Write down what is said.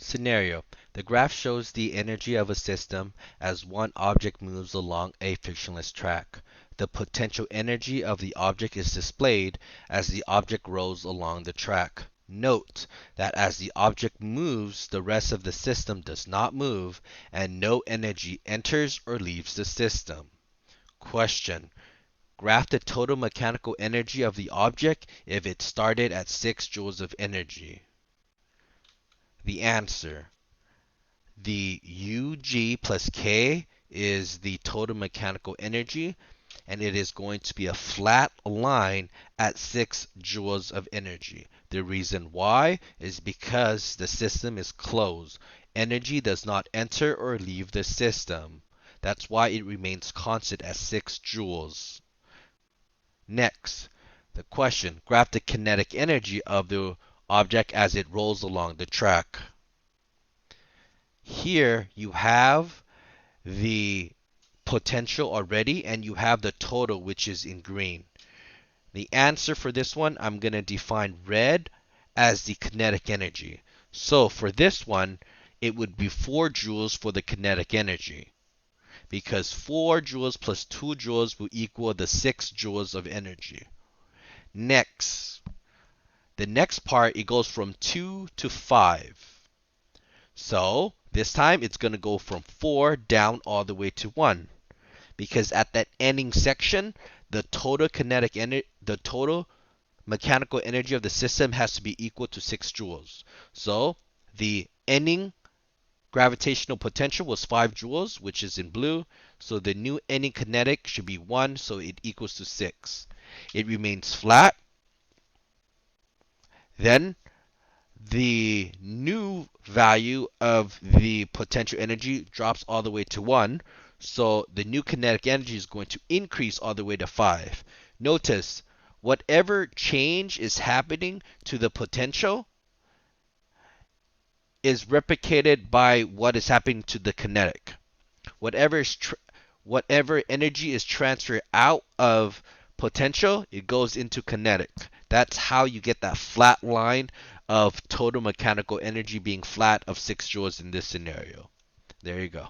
Scenario. The graph shows the energy of a system as one object moves along a frictionless track. The potential energy of the object is displayed as the object rolls along the track. Note that as the object moves, the rest of the system does not move and no energy enters or leaves the system. Question. Graph the total mechanical energy of the object if it started at 6 joules of energy. The answer. The UG plus K is the total mechanical energy, and it is going to be a flat line at 6 joules of energy. The reason why is because the system is closed. Energy does not enter or leave the system. That's why it remains constant at 6 joules. Next, the question, graph the kinetic energy of the object as it rolls along the track. Here you have the potential already and you have the total, which is in green. The answer for this one, I'm going to define red as the kinetic energy. So for this one, it would be 4 joules for the kinetic energy, because 4 joules plus 2 joules will equal the 6 joules of energy. Next, the next part, it goes from 2 to 5. So this time it's going to go from 4 down all the way to 1, because at that ending section, the total mechanical energy of the system has to be equal to 6 joules. So the ending gravitational potential was 5 joules, which is in blue. So the new ending kinetic should be 1, so it equals to 6. It remains flat. Then the new value of the potential energy drops all the way to 1. So the new kinetic energy is going to increase all the way to 5. Notice, whatever change is happening to the potential is replicated by what is happening to the kinetic. Whatever energy is transferred out of potential, it goes into kinetic. That's how you get that flat line of total mechanical energy being flat of 6 joules in this scenario. There you go.